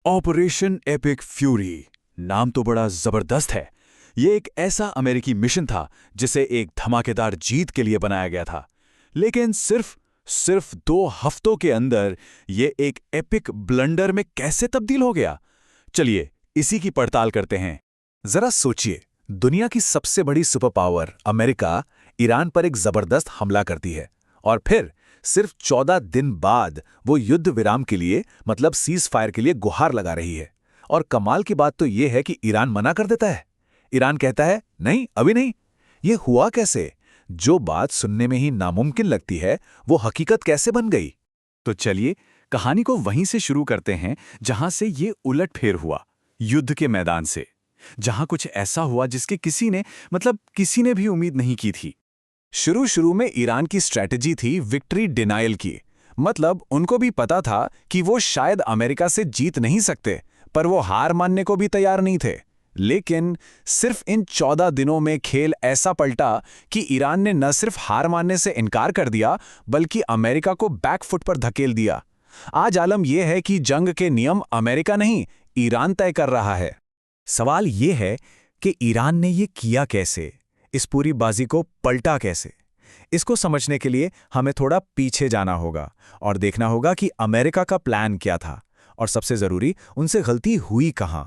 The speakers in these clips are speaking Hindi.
ऑपरेशन एपिक फ्यूरी नाम तो बड़ा जबरदस्त है। ये एक ऐसा अमेरिकी मिशन था जिसे एक धमाकेदार जीत के लिए बनाया गया था। लेकिन सिर्फ सिर्फ 2 हफ्तों के अंदर ये एक एपिक ब्लंडर में कैसे तब्दील हो गया? चलिए इसी की पड़ताल करते हैं। जरा सोचिए, दुनिया की सबसे बड़ी सुपर पावर अमेरिका ईरान पर एक जबरदस्त हमला करती है और फिर सिर्फ 14 दिन बाद वो युद्ध विराम के लिए मतलब सीज फायर के लिए गुहार लगा रही है। और कमाल की बात तो ये है कि ईरान मना कर देता है। ईरान कहता है नहीं, अभी नहीं। ये हुआ कैसे? जो बात सुनने में ही नामुमकिन लगती है वो हकीकत कैसे बन गई? तो चलिए कहानी को वहीं से शुरू करते हैं जहां से ये उलटफेर हुआ, युद्ध के मैदान से, जहां कुछ ऐसा हुआ जिसके किसी ने भी उम्मीद नहीं की थी। शुरू में ईरान की स्ट्रैटेजी थी विक्ट्री डिनायल की। मतलब उनको भी पता था कि वो शायद अमेरिका से जीत नहीं सकते, पर वो हार मानने को भी तैयार नहीं थे। लेकिन सिर्फ इन 14 दिनों में खेल ऐसा पलटा कि ईरान ने न सिर्फ हार मानने से इनकार कर दिया, बल्कि अमेरिका को बैकफुट पर धकेल दिया। आज आलम यह है कि जंग के नियम अमेरिका नहीं, ईरान तय कर रहा है। सवाल यह है कि ईरान ने यह किया कैसे? इस पूरी बाजी को पलटा कैसे? इसको समझने के लिए हमें थोड़ा पीछे जाना होगा और देखना होगा कि अमेरिका का प्लान क्या था और सबसे जरूरी, उनसे गलती हुई कहां।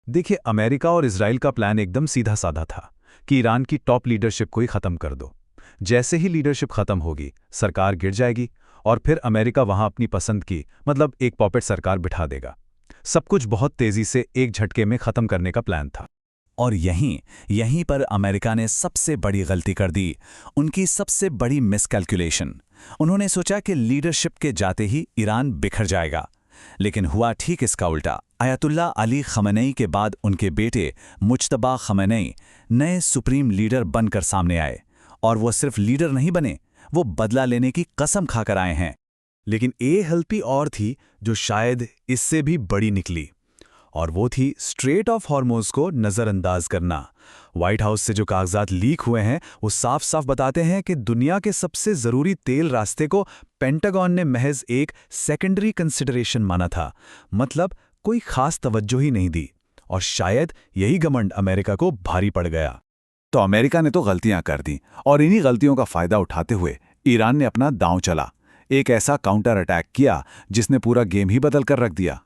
देखिए, अमेरिका और इजराइल का प्लान एकदम सीधा साधा था कि ईरान की टॉप लीडरशिप को ही खत्म कर दो। जैसे ही लीडरशिप खत्म होगी, सरकार गिर जाएगी और फिर अमेरिका वहां अपनी पसंद की मतलब एक पॉपेट सरकार बिठा देगा। सब कुछ बहुत तेजी से एक झटके में खत्म करने का प्लान था। और यहीं पर अमेरिका ने सबसे बड़ी गलती कर दी, उनकी सबसे बड़ी मिसकैलकुलेशन। उन्होंने सोचा कि लीडरशिप के जाते ही ईरान बिखर जाएगा, लेकिन हुआ ठीक इसका उल्टा। आयतुल्ला अली खamenei के बाद उनके बेटे मुज्तबा खamenei नए सुप्रीम लीडर बनकर सामने आए। और वो सिर्फ लीडर नहीं बने, वो बदला लेने की कसम खाकर आए हैं। लेकिन एक गलती और थी जो शायद इससे भी बड़ी निकली, और वो थी स्ट्रेट ऑफ हॉर्मोज को नज़रअंदाज करना। व्हाइट हाउस से जो कागजात लीक हुए हैं वो साफ साफ बताते हैं कि दुनिया के सबसे ज़रूरी तेल रास्ते को पेंटागन ने महज एक सेकेंडरी कंसिडरेशन माना था। मतलब कोई खास तवज्जो ही नहीं दी, और शायद यही घमंड अमेरिका को भारी पड़ गया। तो अमेरिका ने तो गलतियां कर दी और इन्हीं गलतियों का फायदा उठाते हुए ईरान ने अपना दांव चला, एक ऐसा काउंटर अटैक किया जिसने पूरा गेम ही बदल कर रख दिया।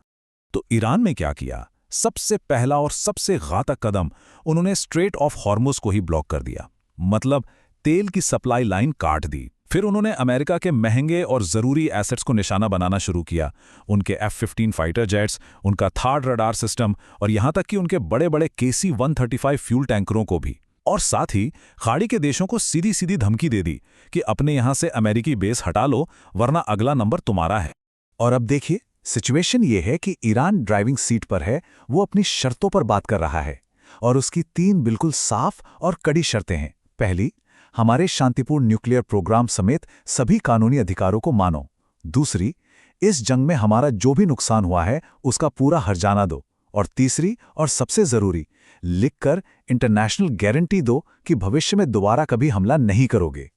तो ईरान में क्या किया? सबसे पहला और सबसे घातक कदम, उन्होंने स्ट्रेट ऑफ हॉर्मुज को ही ब्लॉक कर दिया। मतलब तेल की सप्लाई लाइन काट दी। फिर उन्होंने अमेरिका के महंगे और ज़रूरी एसेट्स को निशाना बनाना शुरू किया। उनके F-15 फाइटर जेट्स, उनका थार्ड रडार सिस्टम और यहां तक कि उनके बड़े बड़े KC-135 फ्यूल टैंकरों को भी। और साथ ही खाड़ी के देशों को सीधी सीधी धमकी दे दी कि अपने यहां से अमेरिकी बेस हटा लो, वरना अगला नंबर तुम्हारा है। और अब देखिए, सिचुएशन ये है कि ईरान ड्राइविंग सीट पर है, वो अपनी शर्तों पर बात कर रहा है और उसकी 3 बिल्कुल साफ और कड़ी शर्तें हैं। पहली, हमारे शांतिपूर्ण न्यूक्लियर प्रोग्राम समेत सभी कानूनी अधिकारों को मानो। दूसरी, इस जंग में हमारा जो भी नुकसान हुआ है उसका पूरा हर्जाना दो। और तीसरी और सबसे जरूरी, लिखकर इंटरनेशनल गारंटी दो कि भविष्य में दोबारा कभी हमला नहीं करोगे।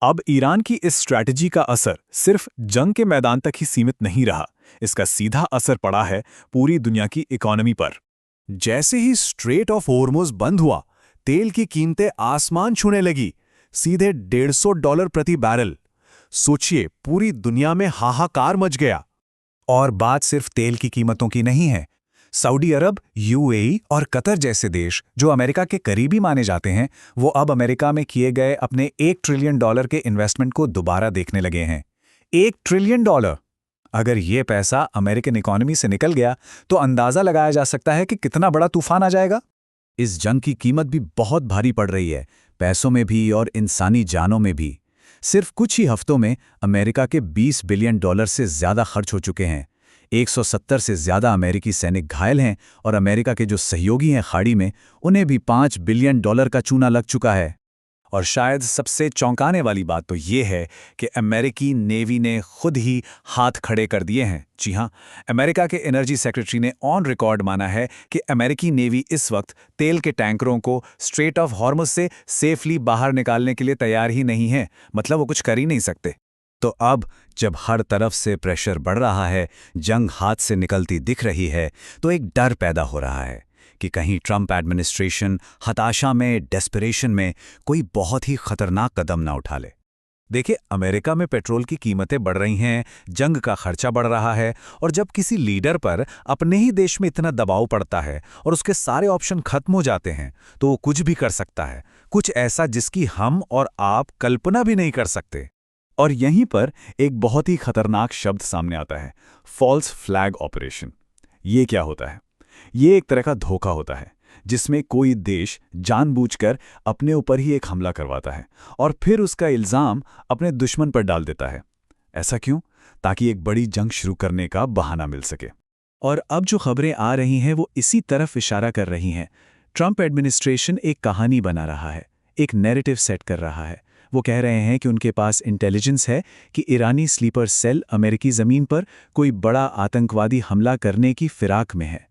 अब ईरान की इस स्ट्रैटेजी का असर सिर्फ जंग के मैदान तक ही सीमित नहीं रहा, इसका सीधा असर पड़ा है पूरी दुनिया की इकोनॉमी पर। जैसे ही स्ट्रेट ऑफ हॉर्मुज बंद हुआ, तेल की कीमतें आसमान छूने लगी, सीधे $150 प्रति बैरल। सोचिए, पूरी दुनिया में हाहाकार मच गया। और बात सिर्फ तेल की कीमतों की नहीं है। सऊदी अरब, UAE और कतर जैसे देश जो अमेरिका के करीबी माने जाते हैं, वो अब अमेरिका में किए गए अपने $1 ट्रिलियन के इन्वेस्टमेंट को दोबारा देखने लगे हैं। $1 ट्रिलियन! अगर ये पैसा अमेरिकन इकोनॉमी से निकल गया तो अंदाजा लगाया जा सकता है कि कितना बड़ा तूफान आ जाएगा। इस जंग की कीमत भी बहुत भारी पड़ रही है, पैसों में भी और इंसानी जानों में भी। सिर्फ कुछ ही हफ्तों में अमेरिका के $20 बिलियन से ज्यादा खर्च हो चुके हैं। 170 से ज्यादा अमेरिकी सैनिक घायल हैं और अमेरिका के जो सहयोगी हैं खाड़ी में, उन्हें भी $5 बिलियन का चूना लग चुका है। और शायद सबसे चौंकाने वाली बात तो ये है कि अमेरिकी नेवी ने खुद ही हाथ खड़े कर दिए हैं। जी हां, अमेरिका के एनर्जी सेक्रेटरी ने ऑन रिकॉर्ड माना है कि अमेरिकी नेवी इस वक्त तेल के टैंकरों को स्ट्रेट ऑफ हॉर्मुज से सेफली बाहर निकालने के लिए तैयार ही नहीं है। मतलब वो कुछ कर ही नहीं सकते। तो अब जब हर तरफ से प्रेशर बढ़ रहा है, जंग हाथ से निकलती दिख रही है, तो एक डर पैदा हो रहा है कि कहीं ट्रंप एडमिनिस्ट्रेशन हताशा में, डेस्परेशन में कोई बहुत ही खतरनाक कदम ना उठा ले। देखिए, अमेरिका में पेट्रोल की कीमतें बढ़ रही हैं, जंग का खर्चा बढ़ रहा है, और जब किसी लीडर पर अपने ही देश में इतना दबाव पड़ता है और उसके सारे ऑप्शन खत्म हो जाते हैं, तो वो कुछ भी कर सकता है, कुछ ऐसा जिसकी हम और आप कल्पना भी नहीं कर सकते। और यहीं पर एक बहुत ही खतरनाक शब्द सामने आता है, फॉल्स फ्लैग ऑपरेशन। ये क्या होता है? ये एक तरह का धोखा होता है जिसमें कोई देश जानबूझकर अपने ऊपर ही एक हमला करवाता है और फिर उसका इल्जाम अपने दुश्मन पर डाल देता है। ऐसा क्यों? ताकि एक बड़ी जंग शुरू करने का बहाना मिल सके। और अब जो खबरें आ रही हैं वो इसी तरफ इशारा कर रही हैं। ट्रंप एडमिनिस्ट्रेशन एक कहानी बना रहा है, एक नैरेटिव सेट कर रहा है। वो कह रहे हैं कि उनके पास इंटेलिजेंस है कि ईरानी स्लीपर सेल अमेरिकी ज़मीन पर कोई बड़ा आतंकवादी हमला करने की फिराक में है।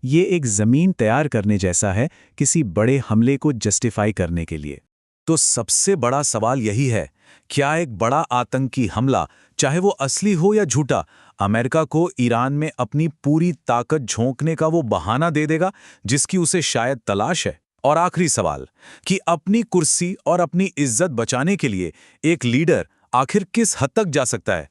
ये एक ज़मीन तैयार करने जैसा है किसी बड़े हमले को जस्टिफाई करने के लिए। तो सबसे बड़ा सवाल यही है, क्या एक बड़ा आतंकी हमला, चाहे वो असली हो या झूठा, अमेरिका को ईरान में अपनी पूरी ताकत झोंकने का वो बहाना दे देगा जिसकी उसे शायद तलाश है? और आखिरी सवाल कि अपनी कुर्सी और अपनी इज्जत बचाने के लिए एक लीडर आखिर किस हद तक जा सकता है?